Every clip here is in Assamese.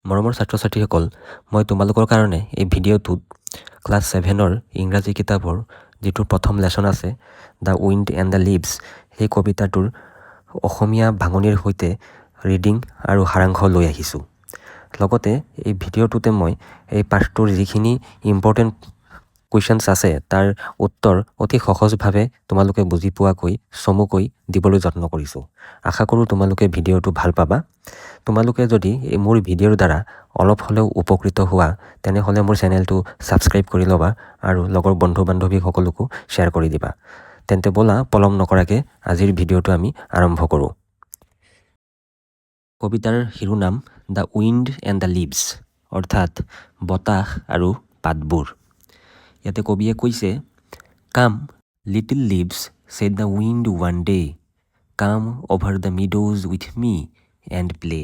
মৰমৰ ছাত্ৰ ছাত্ৰীসকল, মই তোমালোকৰ কাৰণে এই ভিডিঅ'টোত ক্লাছ 7ৰ ইংৰাজী কিতাপৰ যিটো প্ৰথম লেচন আছে, the wind and the leaves, সেই কবিতাটোৰ অসমীয়া ভাঙনিৰ সৈতে ৰিডিং আৰু সাৰাংশ লৈ আহিছোঁ। লগতে এই ভিডিঅ'টোতে মই এই পাঠটোৰ যিখিনি ইম্পৰ্টেণ্ট কুৱেশ্যনছ আছে তাৰ উত্তৰ অতি সহজভাৱে তোমালোকে বুজি পোৱাকৈ চমুকৈ দিবলৈ যত্ন কৰিছোঁ। আশা কৰোঁ তোমালোকে ভিডিঅ'টো ভাল পাবা। তোমালোকে যদি মোৰ ভিডিঅ'ৰ দ্বাৰা অলপ হ'লেও উপকৃত হোৱা, তেনেহ'লে মোৰ চেনেলটো ছাবস্ক্ৰাইব কৰি ল'বা আৰু লগৰ বন্ধু বান্ধৱীসকলকো শ্বেয়াৰ কৰি দিবা। তেন্তে ব'লা পলম নকৰাকৈ আজিৰ ভিডিঅ'টো আমি আৰম্ভ কৰোঁ। কবিতাৰ শিৰোনাম the wind and the leaves, অৰ্থাৎ বতাহ আৰু পাতবোৰ। ইয়াতে কবিয়ে কৈছে, come little leaves said the wind one day, come over the meadows with me and play.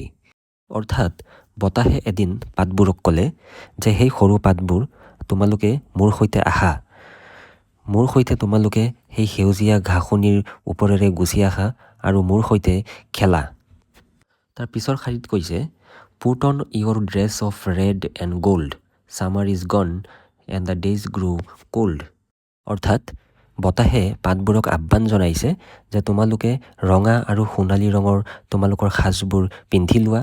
অৰ্থাৎ বতাহে এদিন পাতবোৰক ক'লে যে সেই সৰু পাতবোৰ, তোমালোকে মোৰ সৈতে আহা, মোৰ সৈতে তোমালোকে সেই সেউজীয়া ঘাঁহনিৰ ওপৰেৰে গুচি আহা আৰু মোৰ সৈতে খেলা। তাৰ পিছৰ শাৰীত কৈছে, put on your dress of red and gold, summer is gone and the days grow cold. অৰ্থাৎ বতাহে পাতবোৰক আহ্বান জনাইছে যে তোমালোকে ৰঙা আৰু সোণালী ৰঙৰ তোমালোকৰ সাজবোৰ পিন্ধি লোৱা,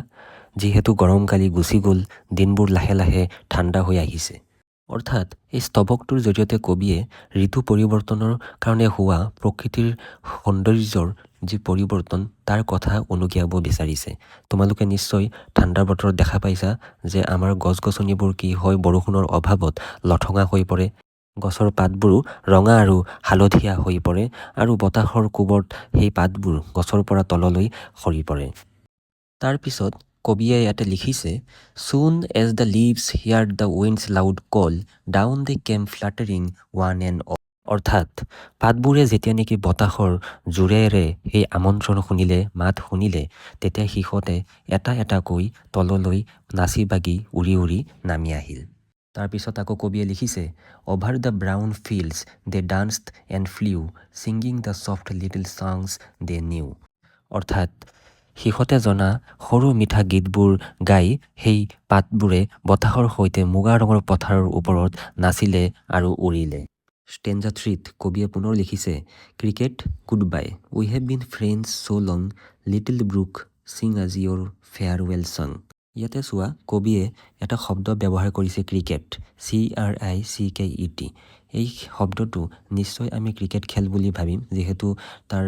যিহেতু গৰমকালি গুচি গ'ল, দিনবোৰ লাহে লাহে ঠাণ্ডা হৈ আহিছে। অৰ্থাৎ এই স্তৱকটোৰ জৰিয়তে কবিয়ে ঋতু পৰিৱৰ্তনৰ কাৰণে হোৱা প্ৰকৃতিৰ সৌন্দৰ্যৰ যি পৰিৱৰ্তন তাৰ কথা উনুকিয়াব বিচাৰিছে। তোমালোকে নিশ্চয় ঠাণ্ডাৰ বতৰত দেখা পাইছা যে আমাৰ গছ গছনিবোৰ কি হয়, বৰষুণৰ অভাৱত লঠঙা হৈ পৰে, গছৰ পাতবোৰো ৰঙা আৰু হালধীয়া হৈ পৰে আৰু বতাহৰ কোবত সেই পাতবোৰ গছৰ পৰা তললৈ সৰি পৰে। তাৰপিছত কবিয়ে ইয়াতে লিখিছে, soon as the leaves heard the wind's loud call, down they came fluttering one and all. অৰ্থাৎ পাতবোৰে যেতিয়া নেকি বতাহৰ জোৰেৰে সেই আমন্ত্ৰণ শুনিলে, মাত শুনিলে, তেতিয়া সিহঁতে এটা এটাকৈ তললৈ নাচি বাগি উৰি উৰি নামি আহিল। তাৰপিছত আকৌ কবিয়ে লিখিছে, over the brown fields they danced and flew, singing the soft little songs they knew. অৰ্থাৎ সিহঁতে জনা সৰু মিঠা গীতবোৰ গাই সেই পাতবোৰে বতাহৰ সৈতে মুগা ৰঙৰ পথাৰৰ ওপৰত নাচিলে আৰু উৰিলে। ষ্টেঞ্জা 3ত কবিয়ে পুনৰ লিখিছে, cricket good bye, we have been friends so' long, little brook sing us your farewell song. ইয়াতে চোৱা, কবিয়ে এটা শব্দ ব্যৱহাৰ কৰিছে ক্ৰিকেট, CRICKET। এই শব্দটো নিশ্চয় আমি ক্ৰিকেট খেল বুলি ভাবিম, যিহেতু তাৰ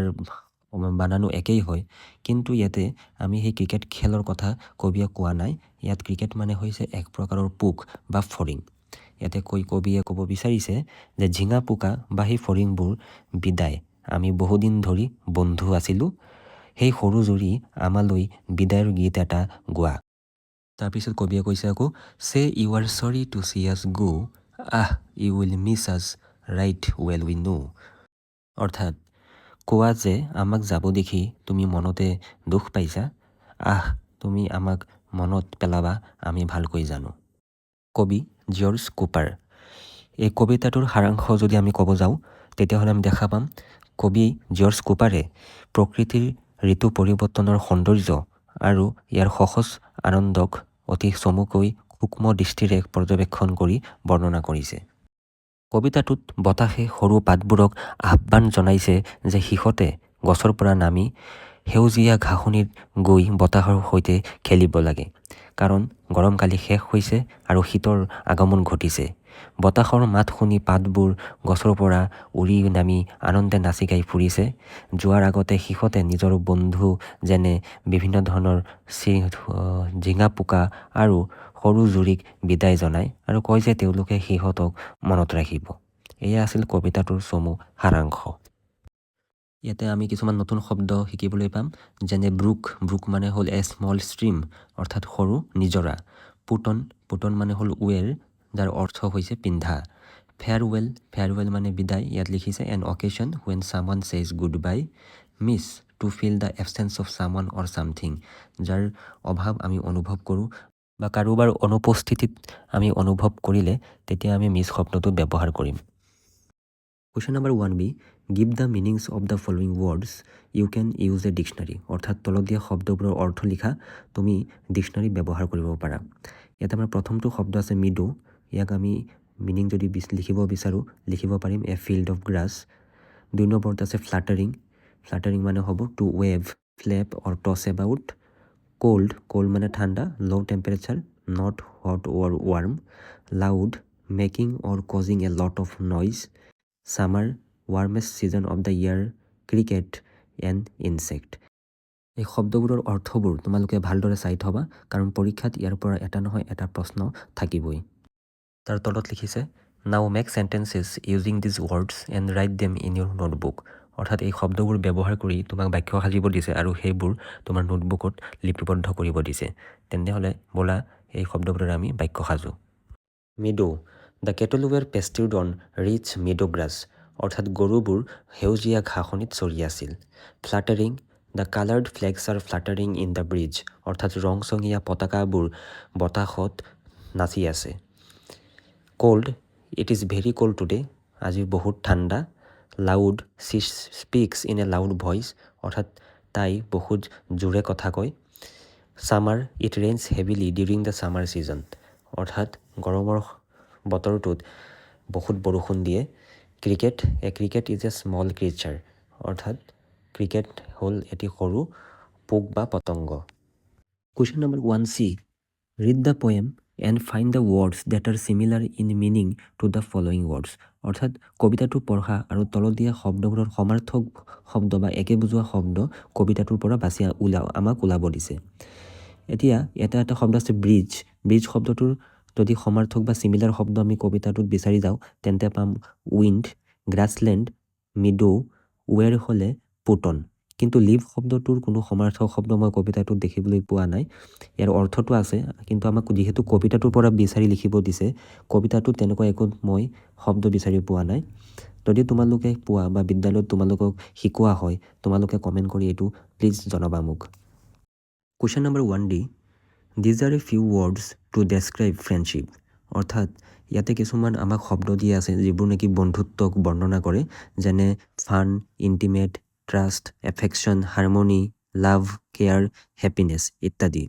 বানানো একেই হয়, কিন্তু ইয়াতে আমি সেই ক্ৰিকেট খেলৰ কথা কবিয়ে কোৱা নাই। ইয়াত ক্ৰিকেট মানে হৈছে এক প্ৰকাৰৰ পোক বা ফৰিং। ইয়াতে কবিয়ে ক'ব বিচাৰিছে যে ঝিঙা পোকা বা সেই ফৰিংবোৰ বিদায়, আমি বহুদিন ধৰি বন্ধু আছিলোঁ, সেই সৰু জুৰি আমালৈ বিদায়ৰ গীত এটা গোৱা। তাৰপিছত কবিয়ে কৈছে আকৌ, চে ইউ আৰ চৰি টু চি আছ গো, আহ ইউ উইল মিছ আছ ৰাইট ৱেল উই নো। অৰ্থাৎ কোৱা যে আমাক যাব দেখি তুমি মনতে দুখ পাইছা, আহ তুমি আমাক মনত পেলাবা, আমি ভালকৈ জানো। কবি জৰ্জ কুপাৰ। এই কবিতাটোৰ সাৰাংশ যদি আমি ক'ব যাওঁ, তেতিয়াহ'লে আমি দেখা পাম কবি জৰ্জ কুপাৰে প্ৰকৃতিৰ ঋতু পৰিৱৰ্তনৰ সৌন্দৰ্য আৰু ইয়াৰ সহজ আনন্দক অতি চমুকৈ সূক্ষ্ম দৃষ্টিৰে পৰ্যবেক্ষণ কৰি বৰ্ণনা কৰিছে। কবিতাটোত বতাহে সৰু পাতবোৰক আহ্বান জনাইছে যে সিহঁতে গছৰ পৰা নামি সেউজীয়া ঘাঁহনিত গৈ বতাহৰ সৈতে খেলিব লাগে, কাৰণ গৰমকালি শেষ হৈছে আৰু শীতৰ আগমন ঘটিছে। বতাহৰ মাত শুনি পাতবোৰ গছৰ পৰা উৰি নামি আনন্দে নাচি গাই ফুৰিছে। যোৱাৰ আগতে সিহঁতে নিজৰ বন্ধু যেনে বিভিন্ন ধৰণৰ ঝিঙা পোকা আৰু সৰু জুৰিক বিদায় জনায় আৰু কয় যে তেওঁলোকে সিহঁতক মনত ৰাখিব। এয়া আছিল কবিতাটোৰ চমু সাৰাংশ। ইয়াতে আমি কিছুমান নতুন শব্দ শিকিবলৈ পাম, যেনে ব্ৰুক মানে হ'ল এ স্মল ষ্ট্ৰীম, অৰ্থাৎ সৰু নিজৰা। পুটন মানে হ'ল ৱেৰ, যাৰ অৰ্থ হৈছে পিন্ধা। ফেয়াৰৱেল মানে বিদায়, ইয়াত লিখিছে an occasion when someone says good bye. Miss to feel the absence of someone or something, যাৰ অভাৱ আমি অনুভৱ কৰোঁ বা কাৰোবাৰ অনুপস্থিতিত আমি অনুভৱ কৰিলে তেতিয়া আমি মিছ শব্দটো ব্যৱহাৰ কৰিম। Question number 1b, give the meanings of the following words. You can use a dictionary. অৰ্থাৎ তলত দিয়া শব্দবোৰৰ অৰ্থ লিখা তুমি ডিকশ্যনাৰী ব্যৱহাৰ কৰিব পাৰা। ইয়াত আমাৰ প্ৰথমটো শব্দ আছে মিডো। ইয়াক আমি মিনিং যদি লিখিব বিচাৰোঁ লিখিব পাৰিম এ ফিল্ড অফ গ্ৰাছ। 2 নম্বৰত আছে ফ্লাটাৰিং। ফ্লাটাৰিং মানে হ'ব to wave, flap or toss about. Cold, cold মানে ঠাণ্ডা, low' temperature, not hot or warm. Loud, making or causing a lot of noise. Summer, warmest season of the year. Cricket and insect. এই শব্দবোৰৰ অৰ্থবোৰ তোমালোকে ভালদৰে চাই থবা, কাৰণ পৰীক্ষাত ইয়াৰ পৰা এটা নহয় এটা প্ৰশ্ন থাকিবই। তাৰ তলত লিখিছে নাও make sentences using these words and write them in Euro notebook. অৰ্থাৎ এই শব্দবোৰ ব্যৱহাৰ কৰি তোমাক বাক্য সাজিব দিছে আৰু সেইবোৰ তোমাৰ নোটবুকত লিপিবদ্ধ কৰিব দিছে। তেনেহ'লে ব'লা এই শব্দবোৰেৰে আমি বাক্য সাজোঁ। Meadow, the cattle were pastured on rich meadow grass. অৰ্থাৎ গৰুবোৰ সেউজীয়া ঘাঁহনিত চৰি আছিল। Fluttering, the coloured flags are fluttering in the breeze. অৰ্থাৎ ৰংচঙীয়া পতাকাবোৰ বতাহত নাচি আছে। Cold, it is very cold today. আজি বহুত ঠাণ্ডা। Loud, she speaks in a loud voice. অৰ্থাৎ তাই বহুত জোৰে কথা কয়। Summer, it rains heavily during the summer season. অৰ্থাৎ গৰমৰ বতৰটোত বহুত বৰষুণ দিয়ে। Cricket, a cricket is a small creature. অৰ্থাৎ ক্ৰিকেট হ'ল এটি সৰু পোক বা পতংগ। Question number 1c, read the poem and find the words that are similar in meaning to the following words. অৰ্থাৎ কবিতাটো পঢ়া আৰু তলত দিয়া শব্দবোৰৰ সমাৰ্থক শব্দ বা একে বুজোৱা শব্দ কবিতাটোৰ পৰা বাছি আমাক ওলাব দিছে। এতিয়া এটা শব্দ আছে ব্ৰিজ। ব্ৰিজ শব্দটোৰ যদি সমাৰ্থক বা চিমিলাৰ শব্দ আমি কবিতাটোত বিচাৰি যাওঁ তেন্তে পাম উইণ্ড, গ্ৰাছলেণ্ড, মিডো, ৱেৰ হ'লে পুটন। কিন্তু লিভ শব্দটোৰ কোনো সমাৰ্থক শব্দ মই কবিতাটোত দেখিবলৈ পোৱা নাই। ইয়াৰ অৰ্থটো আছে, কিন্তু আমাক যিহেতু কবিতাটোৰ পৰা বিচাৰি লিখিব দিছে, কবিতাটোত তেনেকুৱা একো মই শব্দ বিচাৰি পোৱা নাই। যদি তোমালোকে পোৱা বা বিদ্যালয়ত তোমালোকক শিকোৱা হয় তোমালোকে কমেণ্ট কৰি এইটো প্লিজ জনাবা মোক। Question number 1d, these are a few words to describe friendship. অৰ্থাৎ ইয়াতে কিছুমান আমাক শব্দ দিয়া আছে যিবোৰ নেকি বন্ধুত্বক বৰ্ণনা কৰে, যেনে fun, intimate, trust, affection, harmony, love, care, happiness ইত্যাদি।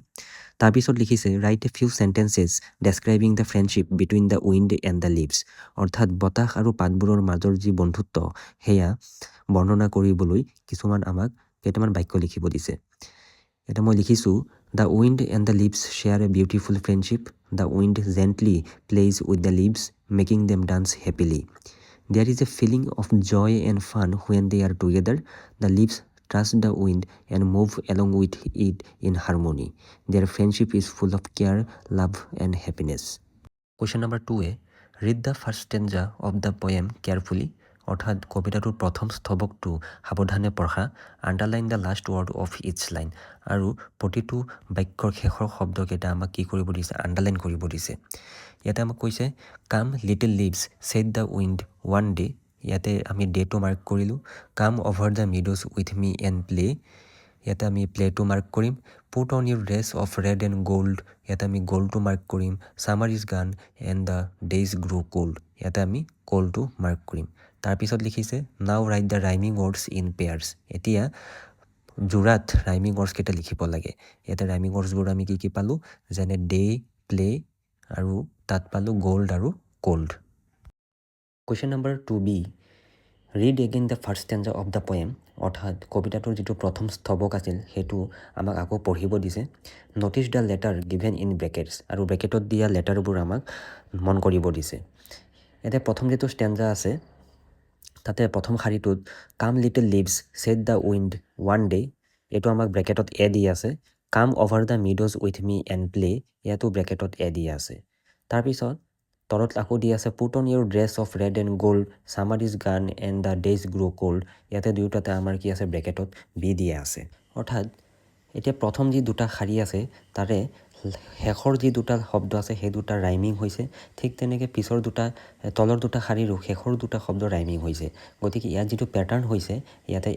তাৰপিছত লিখিছে write a few sentences describing the friendship between the wind and the leaves. অৰ্থাৎ বতাহ আৰু পাতবোৰৰ মাজৰ যি বন্ধুত্ব সেয়া বৰ্ণনা কৰিবলৈ কিছুমান আমাক কেইটামান বাক্য লিখিব দিছে। এটা মই লিখিছোঁ, the wind and the leaves share a beautiful friendship. The wind gently plays with the leaves making them dance happily. There is a feeling of joy and fun when they are together. The leaves trust the wind and move along with it in harmony. Their friendship is full of care, love and happiness. Question number 2a, read the first stanza of the poem carefully. অৰ্থাৎ কবিতাটোৰ প্ৰথম স্তৱকটো সাৱধানে পঢ়া। Underline the last word of its line. আৰু প্ৰতিটো বাক্যৰ শেষৰ শব্দকেইটা আমাক কি কৰিব দিছে, আণ্ডাৰলাইন কৰিব দিছে। ইয়াতে আমাক কৈছে come little leaves said the wind one day. ইয়াতে আমি ডেটো মাৰ্ক কৰিলোঁ। Come over the meadows with me and play. ইয়াতে আমি প্লেটো মাৰ্ক কৰিম। Put on your dress of red and gold. ইয়াতে আমি গ'ল্ডটো মাৰ্ক কৰিম। Summer is gone and the days grow cold. ইয়াতে আমি কোল্ডটো মাৰ্ক কৰিম। তাৰপিছত লিখিছে now write the rhyming words in pairs. এতিয়া যোৰাত ৰাইমিং ৱৰ্ডছ কেইটা লিখিব লাগে। ইয়াতে ৰাইমিং ৱৰ্ডছবোৰ আমি কি পালোঁ, যেনে ডে, প্লে আৰু তাত পালোঁ গ'ল্ড আৰু cold. Question number 2b, read again the first stanza of the poem. অৰ্থাৎ কবিতাটোৰ যিটো প্ৰথম স্তৱক আছিল সেইটো আমাক আকৌ পঢ়িব দিছে। Notice the letter given in brackets. আৰু ব্ৰেকেটত দিয়া লেটাৰবোৰ আমাক মন কৰিব দিছে। এতিয়া প্ৰথম যিটো ষ্টেঞ্জা আছে তাতে প্ৰথম শাৰীটোত come little leaves said the wind one day, এইটো আমাক ব্ৰেকেটত এ দি আছে। Come over the meadows with me and play, ইয়াতো ব্ৰেকেটত এ দি আছে। তাৰপিছত তলত আকৌ দি আছে put on your dress of red and gold, summer is gone and the days grow cold. ইয়াতে দুয়োটাতে আমাৰ কি আছে, ব্ৰেকেটত বি দিয়া আছে। অৰ্থাৎ এতিয়া প্ৰথম যি দুটা শাৰী আছে তাৰে শেষৰ যি দুটা শব্দ আছে সেই দুটা ৰাইমিং হৈছে। ঠিক তেনেকৈ পিছৰ তলৰ দুটা শাৰীৰো শেষৰ দুটা শব্দ ৰাইমিং হৈছে। গতিকে ইয়াত যিটো পেটাৰ্ণ হৈছে ইয়াতে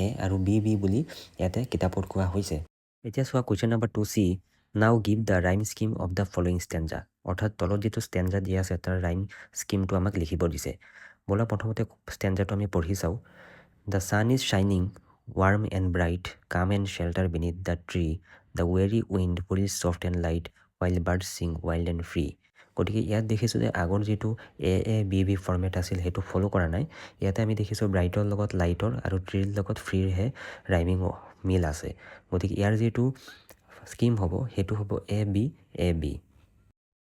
এ আৰু বি বুলি ইয়াতে কিতাপত কোৱা হৈছে। এতিয়া চোৱা question number 2c, now give the rhyme scheme of the following stanza. অৰ্থাৎ তলত যিটো ষ্টেঞ্জা দিয়া আছে তাৰ ৰাইম স্কিমটো আমাক লিখিব দিছে। ব'লা প্ৰথমতে ষ্টেঞ্জাটো আমি পঢ়ি চাওঁ। দ্য ছান ইজ শ্বাইনিং warm and bright, come and shelter beneath the tree, the weary wind breeze soft and light, wild bird sing wild and free. গতিকে ইয়াত দেখিছোঁ যে আগৰ যিটো A ফৰ্মেট আছিল সেইটো ফ'ল' কৰা নাই। ইয়াতে আমি দেখিছোঁ ব্ৰাইটৰ লগত লাইটৰ আৰু ট্ৰীৰ লগত ফ্ৰীৰহে ৰাইমিং মিল আছে। গতিকে ইয়াৰ যিটো স্কিম হ'ব সেইটো হ'ব A B।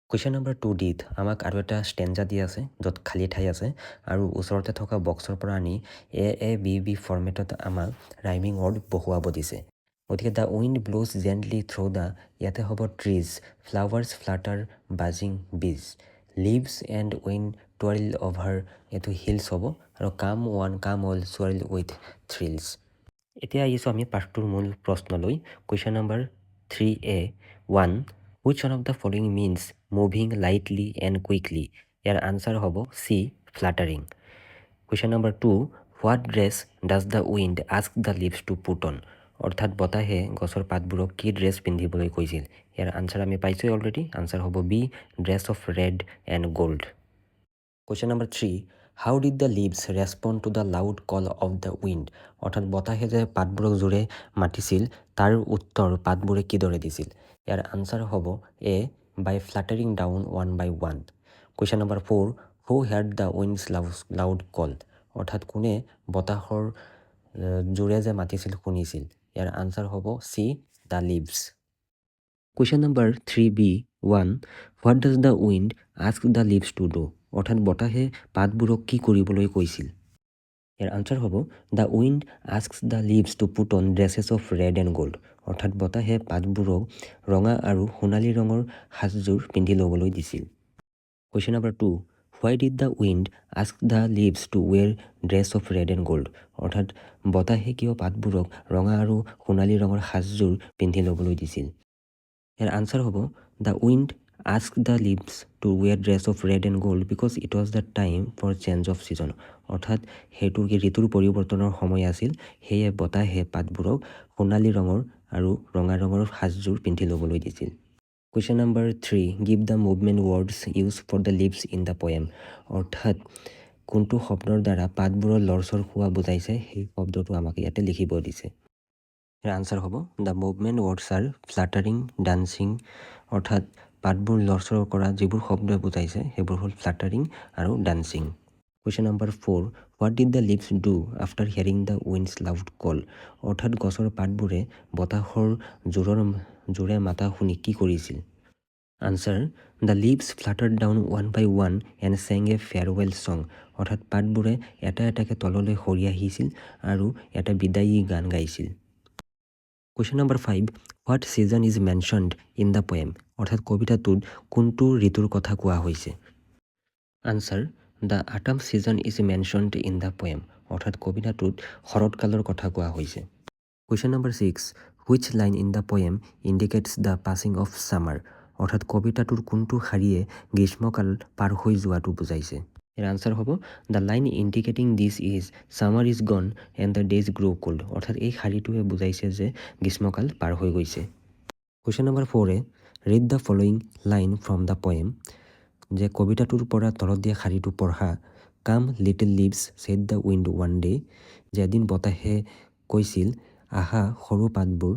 কুৱেশ্যন নম্বৰ 2Dত আমাক আৰু এটা ষ্টেঞ্জা দি আছে য'ত খালী ঠাই আছে আৰু ওচৰতে থকা বক্সৰ পৰা আনি A ফৰ্মেটত আমাক ৰাইমিং ৱৰ্ড বহুৱাব দিছে। গতিকে the wind blows gently through the, ইয়াতে হ'ব trees, flowers flutter buzzing bees, leaves and wind twirl over, এইটো হিলছ হ'ব আৰু কাম অল চুৱাইল উইথ থ্ৰিলছ। এতিয়া আহিছোঁ আমি পাঠটোৰ মূল প্ৰশ্নলৈ। Question number 3A1, which one of the following means moving lightly and quickly? Year answer হ'ব C, fluttering. Question number 2, what dress does the wind ask the leaves to put on? অৰ্থাৎ বতাহে গছৰ পাতবোৰক কি ড্ৰেছ পিন্ধিবলৈ কৈছিল? ইয়াৰ আনচাৰ আমি পাইছোঁই অলৰেডি। আনচাৰ হ'ব B, dress of red and gold. Question number 3, how did the leaves respond to the loud call of the wind? অৰ্থাৎ বতাহে যে পাতবোৰক জোৰে মাতিছিল তাৰ উত্তৰ পাতবোৰে কিদৰে দিছিল? ইয়াৰ আনচাৰ হ'ব A, by fluttering down one by one. Question number 4, who heard the wind's loud call? অৰ্থাৎ কোনে বতাহৰ জোৰে যে মাতিছিল শুনিছিল? ইয়াৰ আনচাৰ হ'ব C, the leaves. Question number 3B1, what does the wind ask the leaves to do? অৰ্থাৎ বতাহে পাতবোৰক কি কৰিবলৈ কৈছিল? ইয়াৰ আনচাৰ হ'ব the wind asks the leaves to put on dresses of red and gold. অৰ্থাৎ বতাহে পাতবোৰক ৰঙা আৰু সোণালী ৰঙৰ সাজযোৰ পিন্ধি ল'বলৈ দিছিল। Question number 2, why did the wind ask the leaves to wear dress of red and gold? অৰ্থাৎ বতাহে কিয় পাতবোৰক ৰঙা আৰু সোণালী ৰঙৰ সাজযোৰ পিন্ধি ল'বলৈ দিছিল? ইয়াৰ আনচাৰ হ'ব the wind ask the leaves to wear dress of red and gold because it was the time for change of season. অৰ্থাৎ সেইটো কি ঋতুৰ পৰিৱৰ্তনৰ সময় আছিল, সেয়ে বতাহে পাতবোৰক সোণালী ৰঙৰ আৰু ৰঙা ৰঙৰ সাজযোৰ পিন্ধি ল'বলৈ দিছিল। Question number 3, give the movement words used for the leaves in the poem. অৰ্থাৎ কোনটো শব্দৰ দ্বাৰা পাতবোৰৰ লৰচৰ হোৱা বুজাইছে সেই শব্দটো আমাক ইয়াতে লিখিব দিছে। ইয়াৰ আনচাৰ হ'ব the movement words are fluttering, dancing. অৰ্থাৎ পাতবোৰ লৰচৰ কৰা যিবোৰ শব্দই বুজাইছে সেইবোৰ হ'ল ফ্লাটাৰিং আৰু dancing. Question number 4, what did the leaves do after hearing the wind's loud call? অৰ্থাৎ গছৰ পাতবোৰে বতাহৰ জোৰে মাতা শুনি কি কৰিছিল? Answer the leaves fluttered down one by one and sang a farewell song. অৰ্থাৎ পাতবোৰে এটা এটাকৈ তললৈ সৰি আহিছিল আৰু এটা বিদায়ী গান গাইছিল। Question number 5, what season is mentioned in the poem? অৰ্থাৎ কবিতাটোত কোনটো ঋতুৰ কথা কোৱা হৈছে? Answer the autumn season is mentioned in the poem. অৰ্থাৎ কবিতাটোত শৰৎকালৰ কথা কোৱা হৈছে। Question number 6, which line in the poem indicates the passing of summer? অৰ্থাৎ কবিতাটোৰ কোনটো শাৰীয়ে গ্ৰীষ্মকাল পাৰ হৈ যোৱাটো বুজাইছে? ইয়াৰ আনচাৰ হ'ব the line indicating this is summer is gone and the days grow' cold. অৰ্থাৎ এই শাৰীটোৱে বুজাইছে যে গ্ৰীষ্মকাল পাৰ হৈ গৈছে। Question number 4, read the following line from the poem. যে কবিতাটোৰ পৰা তলত দিয়া শাৰীটো পঢ়া। Come little leaves said the wind one day, যে এদিন বতাহে কৈছিল আহা সৰু পাতবোৰ।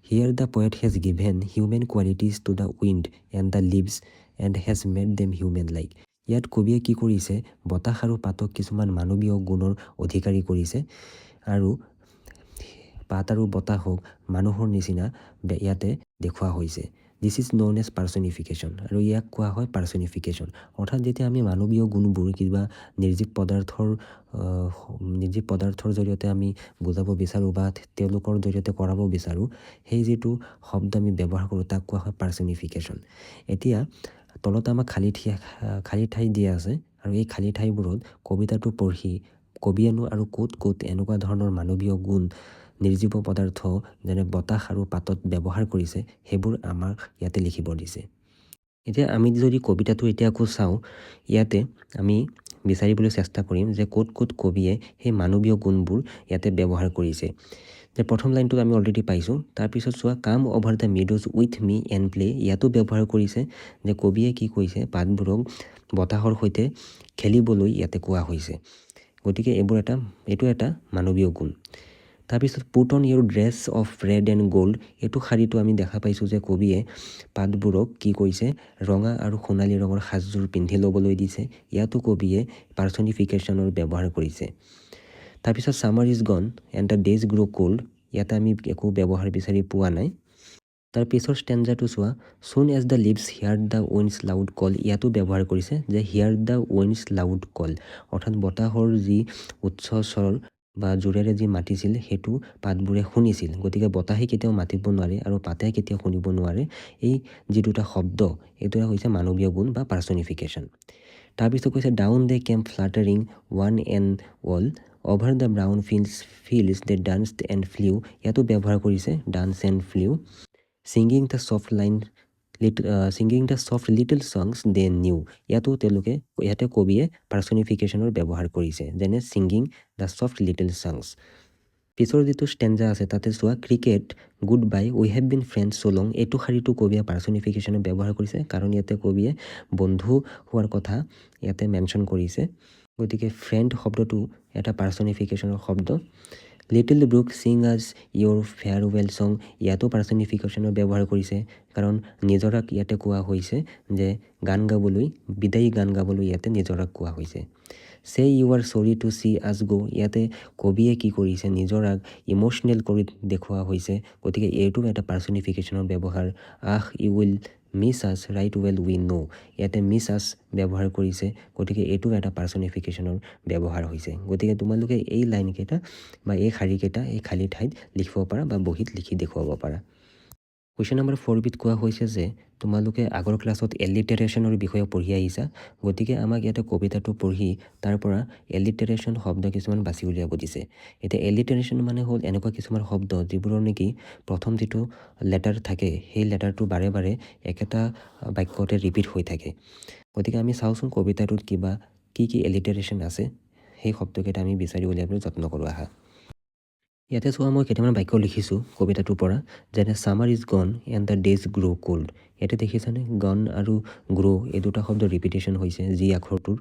Here the poet has given human qualities to the wind and the leaves and has made them human like. ইয়াত কবিয়ে কি কৰিছে, বতাহ আৰু পাতক কিছুমান মানৱীয় গুণৰ অধিকাৰী কৰিছে আৰু পাত আৰু বতাহক মানুহৰ নিচিনা ইয়াতে দেখুওৱা হৈছে। দিছ ইজ ন'ন এজ পাৰ্চনিফিকেশ্যন, আৰু ইয়াক কোৱা হয় পাৰ্চনিফিকেশ্যন। অৰ্থাৎ যেতিয়া আমি মানৱীয় গুণবোৰ কিবা নিৰ্জীৱ পদাৰ্থৰ জৰিয়তে আমি বুজাব বিচাৰোঁ বা তেওঁলোকৰ জৰিয়তে কৰাব বিচাৰোঁ, সেই যিটো শব্দ আমি ব্যৱহাৰ কৰোঁ তাক কোৱা হয় পাৰ্চনিফিকেশ্যন। এতিয়া তলত আমাক খালী ঠাই দিয়া আছে আৰু এই খালী ঠাইবোৰত কবিতাটো পঢ়ি কবিয়েনো আৰু ক'ত এনেকুৱা ধৰণৰ মানৱীয় গুণ নিৰ্জীৱ পদাৰ্থ যেনে বতাহ আৰু পাতত ব্যৱহাৰ কৰিছে সেইবোৰ আমাক ইয়াতে লিখিব দিছে। এতিয়া আমি যদি কবিতাটো এতিয়া আকৌ চাওঁ, ইয়াতে আমি বিচাৰিবলৈ চেষ্টা কৰিম যে ক'ত ক'ত কবিয়ে সেই মানৱীয় গুণবোৰ ইয়াতে ব্যৱহাৰ কৰিছে। যে প্ৰথম লাইনটো আমি অলৰেডি পাইছোঁ। তাৰপিছত চোৱা কাম over the meadows with me and play, ইয়াতো ব্যৱহাৰ কৰিছে যে কবিয়ে কি কৈছে পাতবোৰক বতাহৰ সৈতে খেলিবলৈ ইয়াতে কোৱা হৈছে। গতিকে এইটো এটা মানৱীয় গুণ। তাৰপিছত put on your dress of red and gold, এইটো শাৰীটো আমি দেখা পাইছোঁ যে কবিয়ে পাতবোৰক কি কৈছে ৰঙা আৰু সোণালী ৰঙৰ সাজযোৰ পিন্ধি ল'বলৈ দিছে। ইয়াতো কবিয়ে পাৰ্চনিফিকেশ্যনৰ ব্যৱহাৰ কৰিছে। তাৰপিছত summer is gone and the days grow' cold, ইয়াতে আমি একো ব্যৱহাৰ বিচাৰি পোৱা নাই। তাৰ পিছৰ ষ্টেঞ্জাটো চোৱা soon as the leaves hear the wind's loud call, ইয়াতো ব্যৱহাৰ কৰিছে যে hear the wind's loud call, অৰ্থাৎ বতাহৰ যি উচ্চ স্বৰ বা জোৰেৰে যি মাতিছিল সেইটো পাতবোৰে শুনিছিল। গতিকে বতাহে কেতিয়াও মাতিব নোৱাৰে আৰু পাতে কেতিয়াও শুনিব নোৱাৰে। এই যি দুটা শব্দ এইটো হৈছে মানৱীয় গুণ বা পাৰ্চনিফিকেশ্যন। তাৰপিছত কৈছে down they came fluttering one and all over the brown fields they danced and flew, ইয়াতো ব্যৱহাৰ কৰিছে dance and flew. Singing the soft little songs they knew, ইয়াতে কবিয়ে পাৰ্চনিফিকেশ্যনৰ ব্যৱহাৰ কৰিছে যেনে singing the soft little songs. পিছৰ যিটো ষ্টেঞ্জা আছে তাতে চোৱা cricket good bye we have been friends so' long, এইটো শাৰীটো কবিয়ে পাৰ্চনিফিকেশ্যনৰ ব্যৱহাৰ কৰিছে কাৰণ ইয়াতে কবিয়ে বন্ধু হোৱাৰ কথা ইয়াতে মেনশ্যন কৰিছে। গতিকে ফ্ৰেণ্ড শব্দটো এটা পাৰ্চনিফিকেশ্যনৰ শব্দ। লিটিল ব্ৰুক ছিং আজ ইয়'ৰ ফেয়াৰৱেল ছং, ইয়াতো পাৰ্চনিফিকেশ্যনৰ ব্যৱহাৰ কৰিছে কাৰণ নিজৰাক ইয়াতে কোৱা হৈছে যে বিদায়ী গান গাবলৈ ইয়াতে নিজৰাক কোৱা হৈছে। চে ইউ আৰ চৰি টু চি আজ গ', ইয়াতে কবিয়ে কি কৰিছে নিজৰাক ইম'চনেল কৰি দেখুওৱা হৈছে। গতিকে এইটো এটা পাৰ্চনিফিকেশ্যনৰ ব্যৱহাৰ। আহ ইউ উইল মিছ আছ ৰাইট ৱেল উই ন', ইয়াতে মিছ আছ ব্যৱহাৰ কৰিছে। গতিকে এইটো এটা পাৰ্চনিফিকেশ্যনৰ ব্যৱহাৰ হৈছে। গতিকে তোমালোকে এই লাইনকেইটা বা এই শাৰীকেইটা এই খালী ঠাইত লিখিব পাৰা বা বহীত লিখি দেখুৱাব পাৰা। কুৱেশ্যন নম্বৰ 4 কোৱা হৈছে যে তোমালোকে আগৰ ক্লাছত এলিটেৰেশ্যনৰ বিষয়ে পঢ়ি আহিছা। গতিকে আমাক ইয়াতে কবিতাটো পঢ়ি তাৰ পৰা এলিটেৰেশ্যন শব্দ কিছুমান বাছি উলিয়াব দিছে। এতিয়া এলিটেৰেশ্যন মানে হ'ল এনেকুৱা কিছুমান শব্দ যিবোৰৰ নেকি প্ৰথম যিটো লেটাৰ থাকে সেই লেটাৰটো বাৰে বাৰে একেটা বাক্যতে ৰিপিট হৈ থাকে। গতিকে আমি চাওঁচোন কবিতাটোত কি এলিটেৰেশ্যন আছে, সেই শব্দকেইটা আমি বিচাৰি উলিয়াবলৈ যত্ন কৰোঁ আহা। ইয়াতে চোৱা মই কেইটামান বাক্য লিখিছোঁ কবিতাটোৰ পৰা, যেনে summer is gone and the days grow' cold, ইয়াতে দেখিছানে গন আৰু গ্ৰ' এই দুটা শব্দ ৰিপিটেশ্যন হৈছে জি আখৰটোৰ।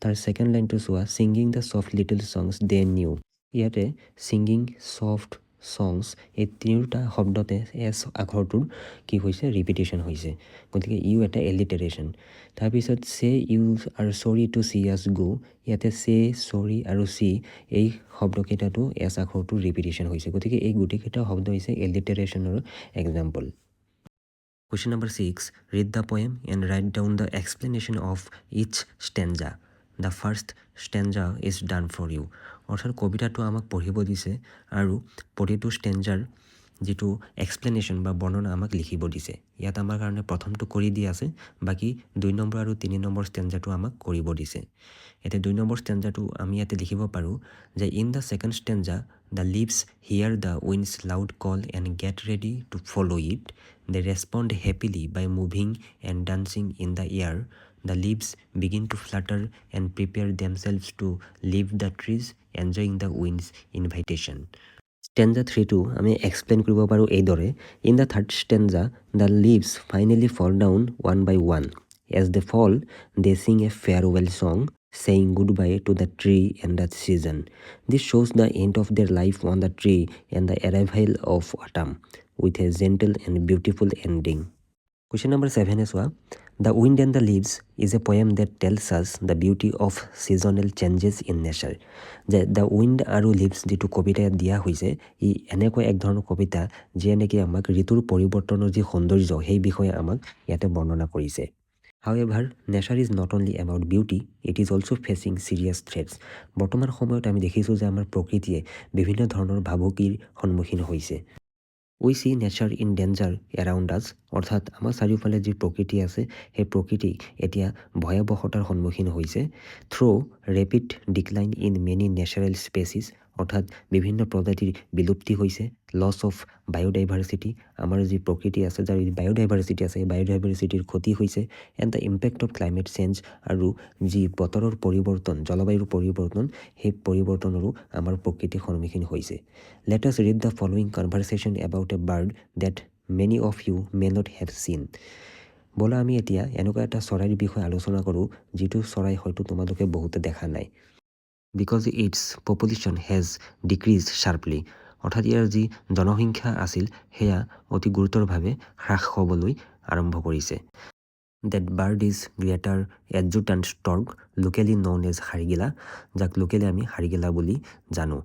তাৰ ছেকেণ্ড লাইনটো চোৱা singing the soft little songs they knew, ইয়াতে ছিংগিং ছফ্ট ছংছ এই তিনিওটা শব্দতে এছ আখৰটোৰ কি হৈছে ৰিপিটেশ্যন হৈছে। গতিকে এটা এলিটেৰেশ্যন। তাৰপিছত চে ইউ আৰ চৰি টু চি আছ গ', ইয়াতে চে চৰি আৰু চি এই শব্দকেইটাতো এছ আখৰটোৰ ৰিপিটেশ্যন হৈছে। গতিকে এই গোটেইকেইটা শব্দ হৈছে এলিটেৰেশ্যনৰ example. Question number 6 read the poem and write down the explanation of each stanza, the first stanza is done for you, অৰ্থাৎ কবিতাটো আমাক পঢ়িব দিছে আৰু প্ৰতিটো ষ্টেঞ্জাৰ যিটো এক্সপ্লেনেশ্যন বা বৰ্ণনা আমাক লিখিব দিছে। ইয়াত আমাৰ কাৰণে প্ৰথমটো কৰি দিয়া আছে, বাকী 2 নম্বৰ আৰু 3 নম্বৰ ষ্টেঞ্জাটো আমাক কৰিব দিছে। এতিয়া 2 নম্বৰ ষ্টেঞ্জাটো আমি ইয়াতে লিখিব পাৰোঁ যে in the second stanza the leaves hear the wind's loud call and get ready to follow' it, they respond happily by moving and dancing in the air, the leaves begin to flutter and prepare themselves to leave the trees enjoying the wind's invitation. Stanza 3টো আমি এক্সপ্লেইন কৰিব পাৰোঁ এইদৰে, in the third stanza the leaves finally fall down one by one, as they fall De Sing a farewell song saying goodbye to the tree and the season. This shows the end of their life on the tree and the arrival of autumn with a gentle and beautiful ending. Question number 7 is The Wind and the Leaves is a poem that tells us the beauty of seasonal changes in nature. The Wind আৰু Leaves যিটো কবিতা দিয়া হৈছে ই এনেকুৱা এক ধৰণৰ কবিতা যিয়ে নেকি আমাক ঋতুৰ পৰিৱৰ্তনৰ যি সৌন্দৰ্য সেই বিষয়ে আমাক ইয়াতে বৰ্ণনা কৰিছে। However, nature is not only about beauty, it is also facing serious threats. বৰ্তমান সময়ত আমি দেখিছোঁ যে আমাৰ প্ৰকৃতিয়ে বিভিন্ন ধৰণৰ ভাবুকিৰ সন্মুখীন হৈছে। We see nature in danger around us, অৰ্থাৎ আমাৰ চাৰিওফালে যি প্ৰকৃতি আছে সেই প্ৰকৃতি এতিয়া ভয়াৱহতাৰ সন্মুখীন হৈছে। Through rapid decline in many natural species, অৰ্থাৎ বিভিন্ন প্ৰজাতিৰ বিলুপ্তি হৈছে, লছ অফ বায়'ডাইভাৰ্চিটি, আমাৰ যি প্ৰকৃতি আছে, যাৰ বায়'ডাইভাৰ্চিটি আছে, সেই বায়'ডাইভাৰ্চিটিৰ ক্ষতি হৈছে, and the impact of climate change, আৰু যি বতৰৰ পৰিৱৰ্তন, জলবায়ুৰ পৰিৱৰ্তন, সেই পৰিৱৰ্তনৰো আমাৰ প্ৰকৃতিৰ সন্মুখীন হৈছে। Let us read the following conversation about a bird that many of you may not have seen. ব'লা আমি এতিয়া এনেকুৱা এটা চৰাইৰ বিষয়ে আলোচনা কৰোঁ, যিটো চৰাই হয়তো তোমালোকে বহুতে দেখা নাই। Because its population has decreased sharply, অৰ্থাৎ ইয়াৰ যি জনসংখ্যা আছিল সেয়া অতি গুৰুতৰভাৱে হ্ৰাস হ'বলৈ আৰম্ভ কৰিছে। That bird is greater adjutant stork, locally known as hargila, যাক লোকেলি আমি হাৰিগিলা বুলি জানো।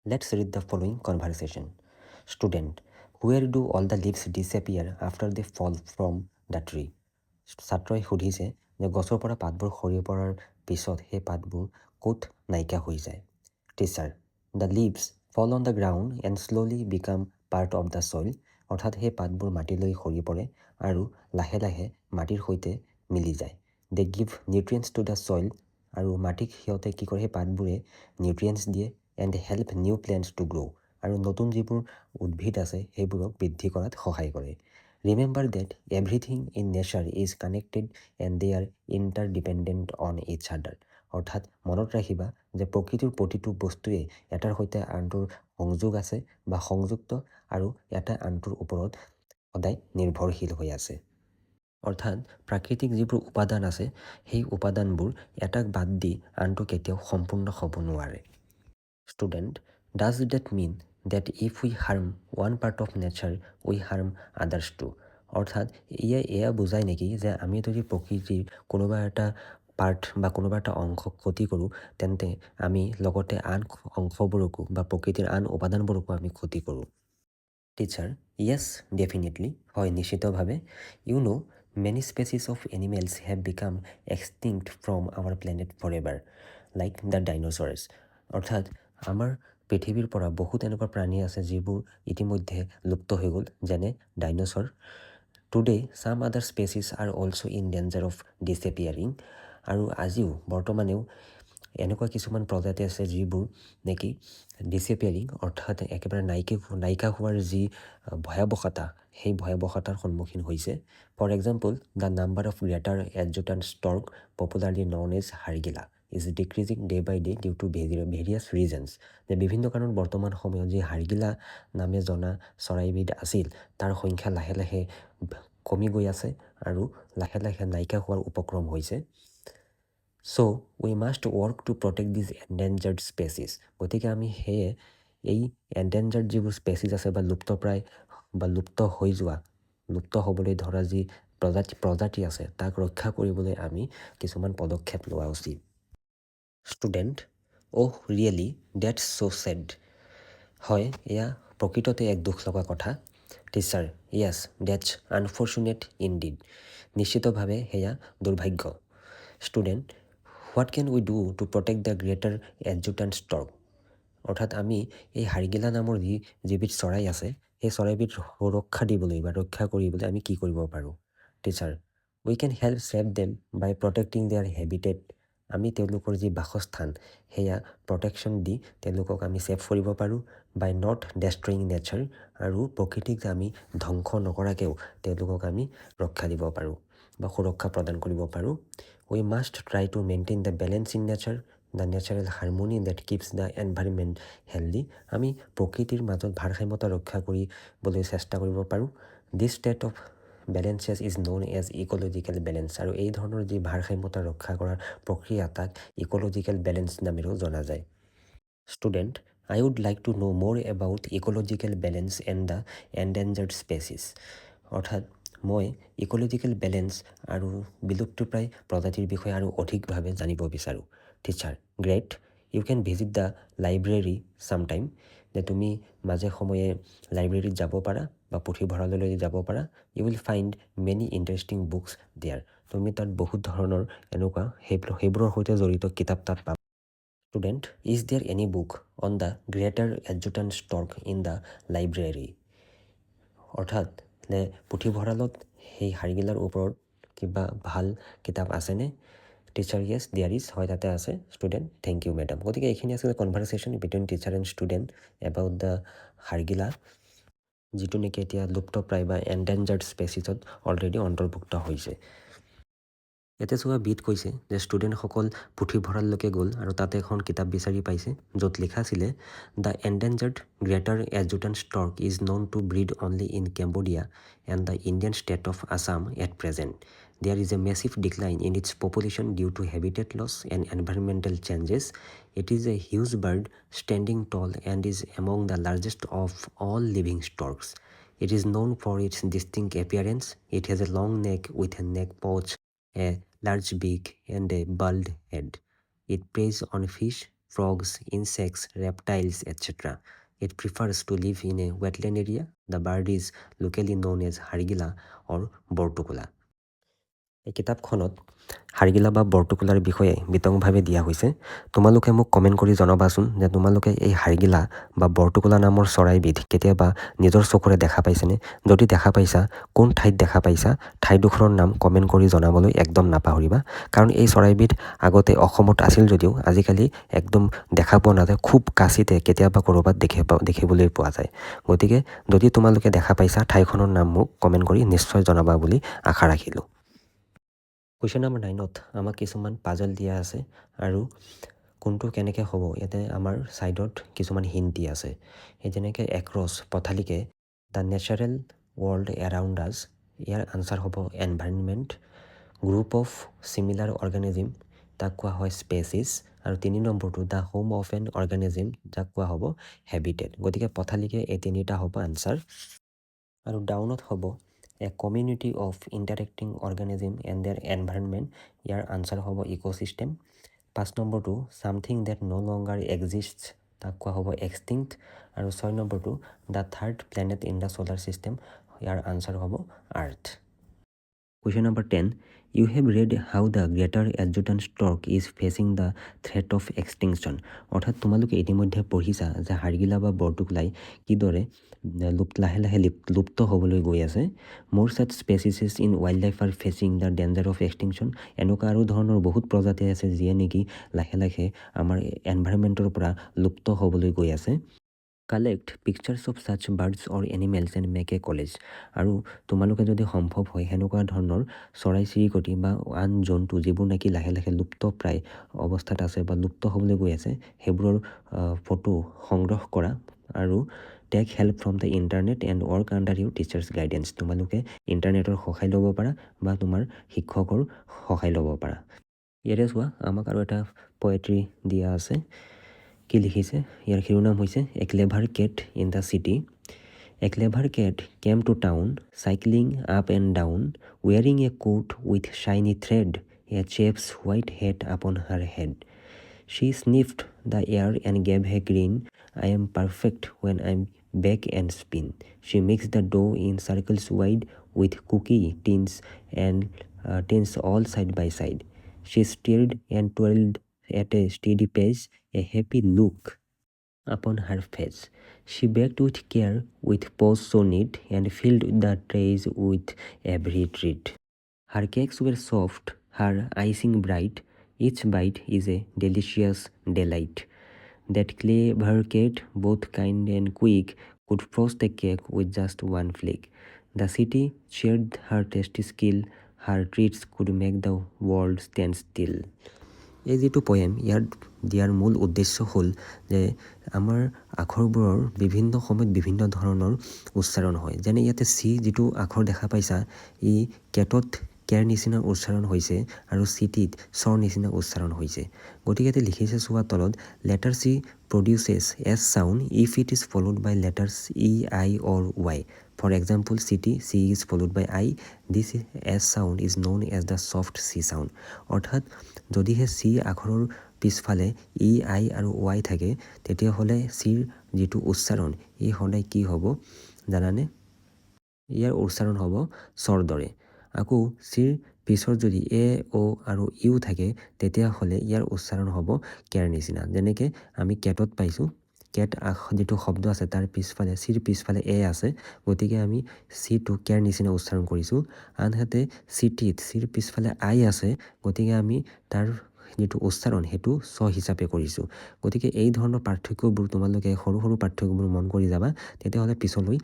Let's read the following conversation. Student, where do all the leaves disappear after they fall from the tree. ছাত্ৰই সুধিছে যে গছৰ পৰা পাতবোৰ সৰি পৰাৰ পিছত সেই পাতবোৰ ক'ত নাইকিয়া হৈ যায়। টিচাৰ, দ্য লিভছ ফল on the ground and slowly became part of the soil, অৰ্থাৎ সেই পাতবোৰ মাটিলৈ সৰি পৰে আৰু লাহে লাহে মাটিৰ সৈতে মিলি যায়। They give nutrients to the soil, আৰু মাটিক সিহঁতে কি কৰে, সেই পাতবোৰে নিউট্ৰিয়েণ্টছ দিয়ে, and help new plants to grow', আৰু নতুন যিবোৰ উদ্ভিদ আছে সেইবোৰক বৃদ্ধি কৰাত সহায় কৰে। Remember that everything in nature is connected and they are interdependent on each other, অৰ্থাৎ মনত ৰাখিবা যে প্ৰকৃতিৰ প্ৰতিটো বস্তুৱে এটাৰ সৈতে আনটোৰ সংযোগ আছে বা সংযুক্ত, আৰু এটা আনটোৰ ওপৰত সদায় নিৰ্ভৰশীল হৈ আছে। অৰ্থাৎ প্ৰাকৃতিক যিবোৰ উপাদান আছে সেই উপাদানবোৰ এটাক বাদ দি আনটো কেতিয়াও সম্পূৰ্ণ হ'ব নোৱাৰে। Student, does that mean that if we harm one part of nature we harm others too, অৰ্থাৎ এয়া বুজায় নেকি যে আমি যদি প্ৰকৃতিৰ কোনোবা এটা পাৰ্ট বা কোনোবা এটা অংশক ক্ষতি কৰোঁ, তেন্তে আমি লগতে আন অংশবোৰকো বা প্ৰকৃতিৰ আন উপাদানবোৰকো আমি ক্ষতি কৰোঁ। টিচাৰ, য়েছ ডেফিনেটলি, হয় নিশ্চিতভাৱে। You know' many species of animals have become extinct from our planet forever, like the dinosaurs, অৰ্থাৎ আমাৰ পৃথিৱীৰ পৰা বহুত এনেকুৱা প্ৰাণী আছে যিবোৰ ইতিমধ্যে লুপ্ত হৈ গ'ল, যেনে dinosaur. Today some other species are also' in danger of disappearing, আৰু আজিও বৰ্তমানেও এনেকুৱা কিছুমান প্ৰজাতি আছে যিবোৰ নেকি ডিছএপিয়াৰিং, অৰ্থাৎ একেবাৰে নাইকিয়া হোৱাৰ যি ভয়াৱহতা, সেই ভয়াৱহতাৰ সন্মুখীন হৈছে। For example, the number of greater adjutant stork, popularly known as hargila, is decreasing day by day due to various reasons, যে বিভিন্ন কাৰণত বৰ্তমান সময়ত যি হাৰিগিলা নামে জনা চৰাইবিধ আছিল তাৰ সংখ্যা লাহে লাহে কমি গৈ আছে আৰু লাহে লাহে নাইকিয়া হোৱাৰ উপক্ৰম হৈছে। So' we must work to protect these endangered species, গতিকে আমি সেয়ে এই এণ্ডেঞ্জাৰ্ড যিবোৰ স্পেচিছ আছে বা লুপ্তপ্ৰায় বা লুপ্ত হৈ যোৱা, লুপ্ত হ'বলৈ ধৰা যি প্ৰজাতি আছে তাক ৰক্ষা কৰিবলৈ আমি কিছুমান পদক্ষেপ লোৱা উচিত। Student, oh really that's so' sad, হয় এয়া প্ৰকৃততে এক দুখ লগা কথা। Teacher, yes that's unfortunate indeed, নিশ্চিতভাৱে সেয়া দুৰ্ভাগ্য। Student, what can we do to protect the greater adjutant stork, অৰ্থাৎ আমি এই হাৰিগিলা নামৰ যিবিধ চৰাই আছে সেই চৰাইবিধ সুৰক্ষা দিবলৈ বা ৰক্ষা কৰিবলৈ আমি কি কৰিব পাৰোঁ। Teacher, we can help save them by protecting their habitat, আমি তেওঁলোকৰ যি বাসস্থান সেয়া প্ৰটেকশ্যন দি তেওঁলোকক আমি ছেভ কৰিব পাৰোঁ। বাই নট ডেষ্ট্ৰয়িং নেচাৰ, আৰু প্ৰকৃতিক আমি ধ্বংস নকৰাকৈও তেওঁলোকক আমি ৰক্ষা দিব পাৰোঁ বা সুৰক্ষা প্ৰদান কৰিব পাৰোঁ। We must try to maintain the balance in nature, the natural harmony that keeps the environment healthy, আমি প্ৰকৃতিৰ মাজত ভাৰসাম্যতা ৰক্ষা কৰিবলৈ চেষ্টা কৰিব পাৰোঁ। This state of balances is known as ecological balance, আৰু এই ধৰণৰ যি ভাৰসাম্যতা ৰক্ষা কৰাৰ প্ৰক্ৰিয়া তাক ইক'লজিকেল বেলেঞ্চ নামেৰেও জনা যায়। Student, I would like to know' more about ecological balance and the endangered species, অৰ্থাৎ মই ইক'লজিকেল বেলেঞ্চ আৰু বিলুপ্তপ্ৰায় প্ৰজাতিৰ বিষয়ে আৰু অধিকভাৱে জানিব বিচাৰোঁ। Teacher, great, you can visit the library sometime, যে তুমি মাজে সময়ে লাইব্ৰেৰীত যাব পাৰা বা পুথিভঁৰাললৈ যাব পাৰা। You will find many interesting books there, তুমি তাত বহুত ধৰণৰ এনেকুৱা সেইবোৰৰ সৈতে জড়িত কিতাপ তাত পাবা। Student, is there any book on the greater adjutant stork in the library, অৰ্থাৎ পুথিভঁৰালত সেই হাৰিগিলাৰ ওপৰত কিবা ভাল কিতাপ আছেনে। টিচাৰ য়েছ দেয়াৰ ইজ হয় তাতে আছে ষ্টুডেণ্ট থেংক ইউ মেডাম গতিকে এইখিনি আছিলে conversation between teacher and student about the hargila যিটো নেকি এতিয়া লুপ্তপ্ৰায় বা এণ্ডেঞ্জাৰ্ড স্পেচিছত অলৰেডি অন্তৰ্ভুক্ত হৈছে ইয়াতে চোৱা বিট কৈছে যে ষ্টুডেণ্টসকল পুথিভঁৰাললৈকে গ'ল আৰু তাতে এখন কিতাপ বিচাৰি পাইছে য'ত লিখা আছিলে the endangered greater adjutant stork is known to breed only in Cambodia and the Indian state of Assam at present there is a massive decline in its population due to habitat loss and environmental changes it is a huge bird standing tall and is among the largest of all living storks It is known for its distinct appearance. It has a long neck with a neck pouch, a large beak, and a bald head. It preys on fish, frogs, insects, reptiles, etc. It prefers to live in a wetland area. The bird is locally known as Hargila or Bortukula. এই কিতাপখনত হাৰ্গিলা বা বৰটোকোলাৰ বিষয়ে বিতংভাৱে দিয়া হৈছে তোমালোকে মোক কমেণ্ট কৰি জনাবাচোন যে তোমালোকে এই হাৰ্গিলা বা বৰটোকোলা নামৰ চৰাইবিধ কেতিয়াবা নিজৰ চকুৰে দেখা পাইছেনে যদি দেখা পাইছা কোন ঠাইত দেখা পাইছা ঠাইডোখৰৰ নাম কমেণ্ট কৰি জনাবলৈ একদম নাপাহৰিবা কাৰণ এই চৰাইবিধ আগতে অসমত আছিল যদিও আজিকালি একদম দেখা পোৱা নাযায় খুব কাছিতে কেতিয়াবা ক'ৰবাত দেখিবলৈ পোৱা যায় গতিকে যদি তোমালোকে দেখা পাইছা ঠাইখনৰ নাম মোক কমেণ্ট কৰি নিশ্চয় জনাবা বুলি আশা ৰাখিলোঁ কুৱেশ্যন নম্বৰ 9ত আমাক কিছুমান পাজল দিয়া আছে আৰু কোনটো কেনেকৈ হ'ব ইয়াতে আমাৰ ছাইডত কিছুমান হিণ্ট দিয়া আছে এই যেনেকৈ এক্ৰছ পথালিকে the natural world around us ইয়াৰ আনচাৰ হ'ব environment group of similar organism তাক কোৱা হয় স্পেচিছ আৰু 3 নম্বৰটো the home of an organism যাক কোৱা হ'ব হেবিটেট গতিকে পথালিকে এই তিনিটা হ'ব আনচাৰ আৰু ডাউনত হ'ব a community of interacting organism and their environment year answer হ'ব ইক'চিষ্টেম 5 নম্বৰটো something that no longer exists তাক কোৱা হ'ব extinct আৰু 6 নম্বৰটো the third planet in the solar system year answer হ'ব আৰ্থ Question number 10 You have read how the greater adjutant stork is facing the threat of extinction অৰ্থাৎ তোমালোকে ইতিমধ্যে পঢ়িছা যে হাৰ্গিলা বা বৰটোকোলাই কিদৰে লাহে লাহে লুপ্ত হ'বলৈ গৈ আছে মোৰ such species in wildlife are facing the danger of extinction এনেকুৱা আৰু ধৰণৰ বহুত প্ৰজাতি আছে যিয়ে নেকি লাহে লাহে আমাৰ এনভাইৰনমেণ্টৰ পৰা লুপ্ত হ'বলৈ গৈ আছে collect pictures of such birds or animals and make a collage আৰু তোমালোকে যদি সম্ভৱ হয় সেনেকুৱা ধৰণৰ চৰাই চিৰিকটি বা আন জন্তু যিবোৰ নেকি লাহে লাহে লুপ্তপ্ৰায় অৱস্থাত আছে বা লুপ্ত হ'বলৈ গৈ আছে সেইবোৰৰ ফটো সংগ্ৰহ কৰা আৰু take help from the internet and work under your teacher's guidance তোমালোকে ইণ্টাৰনেটৰ সহায় ল'ব পাৰা বা তোমাৰ শিক্ষকৰ সহায় ল'ব পাৰা ইয়াৰে চোৱা আমাক আৰু এটা পয়েট্ৰি দিয়া আছে কি লিখিছে ইয়াৰ শিৰোনাম হৈছে a clever cat in the city a clever cat came to town cycling up and down wearing a coat with shiny thread a chef's white hat upon her head she sniffed the air and gave her grin I am perfect when I am back and spin she mix the dough in circles wide with cookie tins all side by side she stirred and twirled at a steady pace a happy look upon her face. She baked with care, with paws so neat, and filled the trays with every treat. Her cakes were soft, her icing bright, each bite is a delicious delight. That clever cat, both kind and quick, could frost a cake with just one flick. The city shared her tasty skill, her treats could make the world stand still. এই যিটো পয়েম ইয়াৰ দিয়াৰ মূল উদ্দেশ্য হ'ল যে আমাৰ আখৰবোৰৰ বিভিন্ন সময়ত বিভিন্ন ধৰণৰ উচ্চাৰণ হয় যেনে ইয়াতে চি যিটো আখৰ দেখা পাইছা ই কেটত কেৰ নিচিনা উচ্চাৰণ হৈছে আৰু চিটিত চৰ নিচিনা উচ্চাৰণ হৈছে গতিকে ইয়াতে লিখিছে চোৱা তলত letter C produces S sound if it is followed by letters E I or Y For example, city, C is followed by I. This S sound is known as the soft C sound. অৰ্থাৎ যদিহে চি আখৰৰ পিছফালে ই আই আৰু ৱাই থাকে তেতিয়াহ'লে চিৰ যিটো উচ্চাৰণ ই সদায় কি হ'ব জানানে ইয়াৰ উচ্চাৰণ হ'ব স্বৰ দৰে আকৌ চিৰ পিছত যদি এ অ' আৰু ইউ থাকে তেতিয়াহ'লে ইয়াৰ উচ্চাৰণ হ'ব কেৰ নিচিনা যেনেকৈ আমি কেটত পাইছোঁ কেট যিটো শব্দ আছে তাৰ পিছফালে চিৰ পিছফালে এ আছে, গতিকে আমি চিটো কেৰ নিচিনা উচ্চাৰণ কৰিছোঁ। আনহাতে চিৰ পিছফালে আই আছে, গতিকে আমি তাৰ যিটো উচ্চাৰণ সেইটো চ হিচাপে কৰিছোঁ। গতিকে এই ধৰণৰ পাৰ্থক্যবোৰ তোমালোকে সৰু সৰু পাৰ্থক্যবোৰ মন কৰি যাবা, তেতিয়াহ'লে পিছলৈ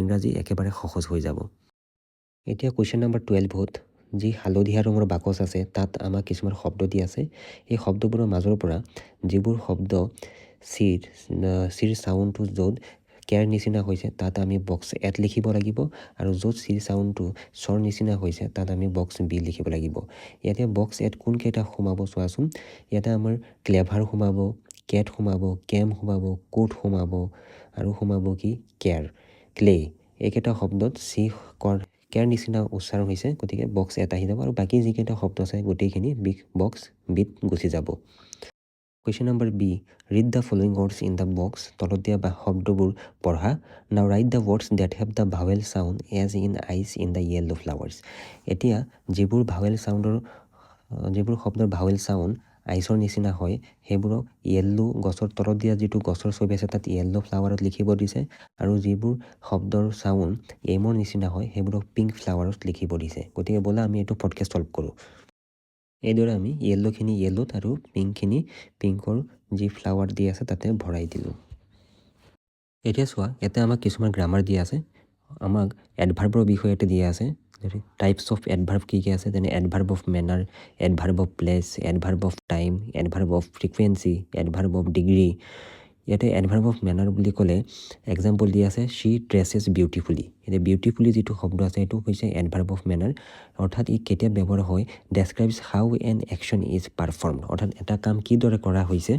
ইংৰাজী একেবাৰে সহজ হৈ যাব। এতিয়া কুৱেশ্যন নম্বৰ 12ত যি হালধীয়া ৰঙৰ বাকচ আছে তাত আমাক কিছুমান শব্দ দি আছে। এই শব্দবোৰৰ মাজৰ পৰা যিবোৰ শব্দ চিৰ চাউণ্ডটো য'ত কেৰ নিচিনা হৈছে তাত আমি বক্স এত লিখিব লাগিব, আৰু য'ত চিৰ চাউণ্ডটো চৰ নিচিনা হৈছে তাত আমি বক্স বি লিখিব লাগিব। ইয়াতে বক্স এত কোনকেইটা সোমাব চোৱাচোন। ইয়াতে আমাৰ ক্লেভাৰ সোমাব, কেট সোমাব, কেম সোমাব, কোট সোমাব, আৰু সোমাব কি কেৰ, ক্লে। এইকেইটা শব্দত কেৰ নিচিনা উচ্চাৰণ হৈছে, গতিকে বক্স এট আহি যাব, আৰু বাকী যিকেইটা শব্দ আছে গোটেইখিনি বক্স বিত গুচি যাব। Question number B, read the following words in the box. তলত দিয়া শব্দবোৰ পঢ়া। Now write the words that have the vowel sound as in ice in the yellow' flowers. এতিয়া যিবোৰ শব্দৰ ভাৱেল চাউণ্ড আইচৰ নিচিনা হয়, সেইবোৰক গছৰ তলত দিয়া যিটো গছৰ ছবি আছে তাত য়েল্ল' ফ্লাৱাৰত লিখিব দিছে, আৰু যিবোৰ শব্দৰ চাউণ্ড এমৰ নিচিনা হয় সেইবোৰক পিংক ফ্লাৱাৰত লিখিব দিছে। গতিকে ব'লা আমি এইটো পটকৈ ছল্ভ কৰোঁ। এইদৰে আমি য়েল্ল'খিনি য়েল্ল'ত আৰু পিংকখিনি পিংকৰ যি ফ্লাৱাৰ দি আছে তাতে ভৰাই দিলোঁ। এতিয়া চোৱা, ইয়াতে আমাক কিছুমান গ্ৰামাৰ দিয়া আছে। আমাক এডভাৰ্বৰ বিষয়ে ইয়াতে দিয়া আছে। টাইপছ অফ এডভাৰ্ব কি কি আছে, যেনে adverb of manner, adverb of place, adverb of time, adverb of frequency, adverb of degree. ইয়াতে এডভাৰ্ব অফ মেনাৰ বুলি ক'লে এক্সাম্পল দিয়া আছে, শ্বি ড্ৰেছেছ বিউটিফুলি। এতিয়া বিউটিফুলি যিটো শব্দ আছে সেইটো হৈছে এডভাৰ্ব অফ মেনাৰ, অৰ্থাৎ ই কেতিয়া ব্যৱহাৰ হয়, describes how an action is performed, অৰ্থাৎ এটা কাম কিদৰে কৰা হৈছে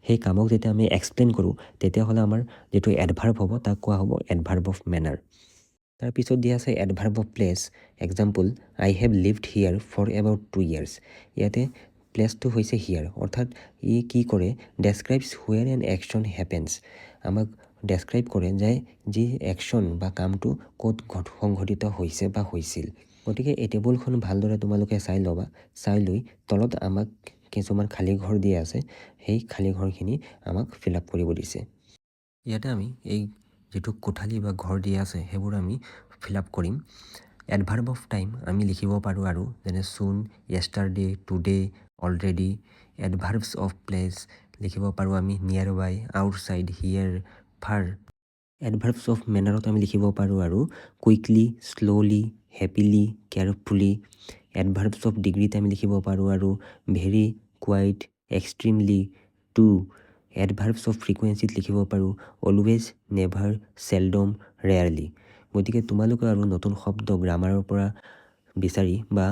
সেই কামক যেতিয়া আমি এক্সপ্লেইন কৰোঁ তেতিয়াহ'লে আমাৰ যিটো এডভাৰ্ব হ'ব তাক কোৱা হ'ব এডভাৰ্ব অফ মেনাৰ। তাৰপিছত দিয়া আছে adverb of place. Example, I have lived here for about 2 years। ইয়াতে প্লেচটো হৈছে হিয়াৰ, অৰ্থাৎ ই কি কৰে, describes where N action happens. আমাক ডেছক্ৰাইব কৰে যে যি একশ্যন বা কামটো ক'ত সংঘটিত হৈছে বা হৈছিল। গতিকে এই টেবুলখন ভালদৰে তোমালোকে চাই ল'বা। চাই লৈ তলত আমাক কিছুমান খালী ঘৰ দিয়া আছে, সেই খালী ঘৰখিনি আমাক ফিল আপ কৰিব দিছে। ইয়াতে আমি এই যিটো কোঠালি বা ঘৰ দিয়া আছে সেইবোৰ আমি ফিল আপ কৰিম। এডভাৰ্ব অফ টাইম আমি লিখিব পাৰোঁ, আৰু যেনে চুন, য়েষ্টাৰডে, টুডে, অলৰেডি। এডভাৰ্বছ অফ প্লেচ লিখিব পাৰোঁ আমি নিয়াৰ বাই, আউটছাইড, হিয়াৰ, ফাৰ। এডভাৰ্বছ অফ মেনাৰত আমি লিখিব পাৰোঁ আৰু quickly, slowly, happily, carefully. Adverbs of ডিগ্ৰীত আমি লিখিব পাৰোঁ আৰু very, quite, extremely, too. Adverbs of ফ্ৰিকুৱেঞ্চিত লিখিব পাৰোঁ অলৱেজ, নেভাৰ, ছেলডম, ৰেয়াৰলি। গতিকে তোমালোকে আৰু নতুন শব্দ গ্ৰামাৰৰ পৰা বিচাৰি বা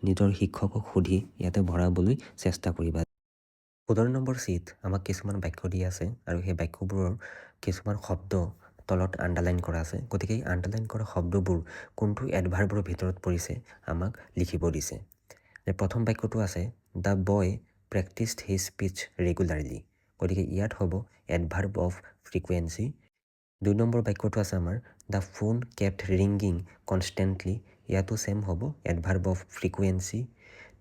নিজৰ শিক্ষকক সুধি ইয়াতে ভৰাবলৈ চেষ্টা কৰিবা। উদাহৰণ নম্বৰ চিত আমাক কিছুমান বাক্য দি আছে, আৰু সেই বাক্যবোৰৰ কিছুমান শব্দ তলত আণ্ডাৰলাইন কৰা আছে। গতিকে এই আণ্ডাৰলাইন কৰা শব্দবোৰ কোনটো এডভাৰ্বৰ ভিতৰত পৰিছে আমাক লিখিব দিছে। প্ৰথম বাক্যটো আছে, the boy practised his speech regularly. গতিকে ইয়াত হ'ব এডভাৰ্ব অফ ফ্ৰিকুৱেঞ্চি। 2 নম্বৰ বাক্যটো আছে আমাৰ, the phone kept ringing constantly. ইয়াতো ছেম হ'ব এডভাৰ্ব অফ ফ্ৰিকুৱেঞ্চি।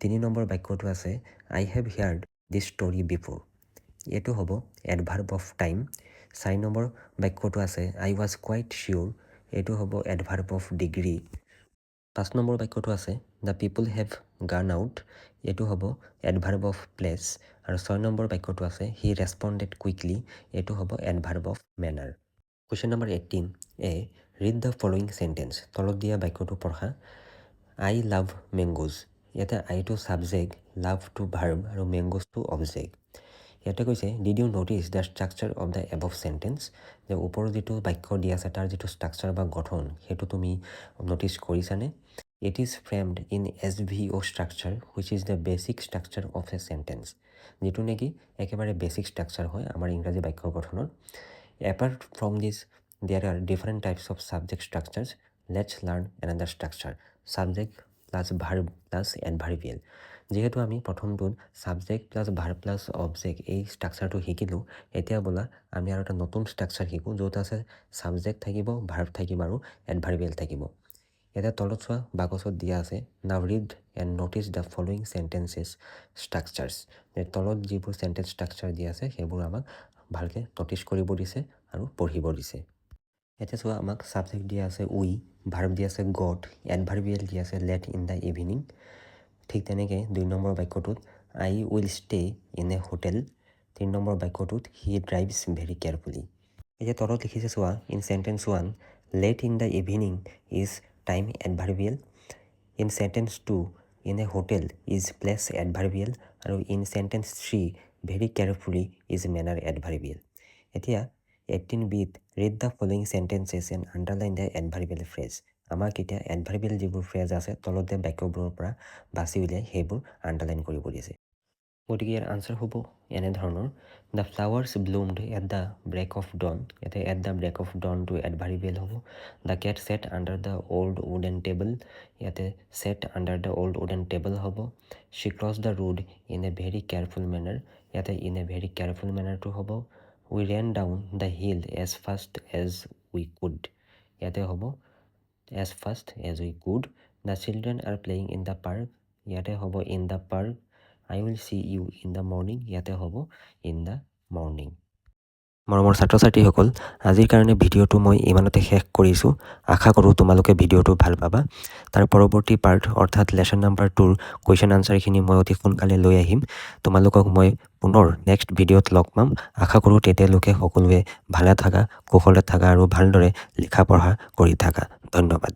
3 নম্বৰ বাক্যটো আছে, আই হেভ হিয়াৰ্ড দিছ ষ্টৰি বিফৰ। এইটো হ'ব এডভাৰ্ব অফ টাইম। 4 নম্বৰ বাক্যটো আছে, আই ৱাজ কুৱাইট চিয়'ৰ। এইটো হ'ব এডভাৰ্ব অফ ডিগ্ৰী। 5 নম্বৰ বাক্যটো আছে, দ্য পিপল হেভ গান আউট। এইটো হ'ব এডভাৰ্ব অফ প্লেচ। আৰু 6 নম্বৰ বাক্যটো আছে, হি ৰেছপণ্ডেড কুইকলি। এইটো হ'ব adverb of manner. Question number 18 A, read the following sentence. তলত দিয়া বাক্যটো পঢ়া। I love মেংগোজ। ইয়াতে আইটো ছাবজেক্ট, লাভটো ভাৰ্ব, আৰু মেংগোজটো অবজেক্ট। ইয়াতে কৈছে, did you notice the structure of the above sentence. যে ওপৰৰ যিটো বাক্য দিয়া আছে তাৰ যিটো ষ্ট্ৰাকচাৰ বা গঠন সেইটো তুমি ন'টিছ কৰিছানে? It is framed in SVO structure which is the basic structure of a sentence. যিটো নেকি একেবাৰে বেচিক ষ্ট্ৰাকচাৰ হয় আমাৰ ইংৰাজী বাক্য গঠনৰ। Apart from this there are different types of subject structures. Let's learn another structure, subject plus verb plus adverbial. যিহেতু আমি প্ৰথমটোত subject plus verb plus object এই ষ্ট্ৰাকচাৰটো শিকিলোঁ, এতিয়া বোলা আমি আৰু এটা নতুন ষ্ট্ৰাকচাৰ শিকোঁ য'ত আছে ছাবজেক্ট থাকিব, ভাৰ্ব থাকিব আৰু এডভাৰ্বিয়েল থাকিব। এতিয়া তলত চোৱা বাকচত দিয়া আছে, now read and notice the following sentences structures. তলত যিবোৰ চেণ্টেন্স ষ্ট্ৰাকচাৰ দিয়া আছে সেইবোৰ আমাক ভালকৈ ন'টিছ কৰিব দিছে আৰু পঢ়িব দিছে। এতিয়া চোৱা আমাক ছাবজেক্ট দিয়া আছে উই, ভাৰ্ব দিয়া আছে গট, এডভাৰ্বিয়েল দিয়া আছে লেট ইন দ্য ইভিনিং। ঠিক তেনেকৈ 2 নম্বৰ বাক্যটোত I will stay in a hotel. 3 number বাক্যটোত হি ড্ৰাইভছ ভেৰি কেয়াৰফুলি। এতিয়া তলত লিখিছে চোৱা in sentence 1 late in the evening is time adverbial. In sentence 2 in a hotel is place adverbial আৰু in sentence 3 very carefully is manner adverbial. এতিয়া 18bত read the following sentences and underline the adverbial phrase. আমাক এতিয়া এডভাৰ্বিয়েল যিবোৰ ফ্ৰেজ আছে তলত দিয়া বাক্যবোৰৰ পৰা বাছি উলিয়াই সেইবোৰ আণ্ডাৰলাইন কৰিব দিছে। গতিকে ইয়াৰ আনচাৰ হ'ব এনেধৰণৰ the flowers bloomed at the break of dawn. ইয়াতে এট দ্য ব্ৰেক অফ ডনটো এডভাৰ্বিয়েল হ'ব। The cat sat under the old wooden table. ইয়াতে sat under the old wooden table হ'ব। She cross the road in a very careful manner. ইয়াতে ইন এ ভেৰি কেয়াৰফুল মেনাৰটো হ'ব। We ran down the hill as fast as we could. ইয়াতে হ'ব as fast as we could. The children R playing in the park. ইয়াতে হ'ব in the park. I will see you in the morning. ইয়াতে হ'ব in the morning. মৰমৰ ছাত্ৰ ছাত্ৰীসকল, আজিৰ কাৰণে ভিডিঅ'টো মই ইমানতে শেষ কৰিছোঁ। আশা কৰোঁ তোমালোকে ভিডিঅ'টো ভাল পাবা। তাৰ পৰৱৰ্তী পাৰ্ট অৰ্থাৎ লেচন নাম্বাৰ 2ৰ কুৱেশ্যন আনচাৰখিনি মই অতি সোনকালে লৈ আহিম। তোমালোকক মই পুনৰ নেক্সট ভিডিঅ'ত লগ পাম। আশা কৰোঁ তেতিয়ালৈকে সকলোৱে ভালে থাকা, কুশলে থাকা আৰু ভালদৰে লিখা পঢ়া কৰি থাকা। ধন্যবাদ।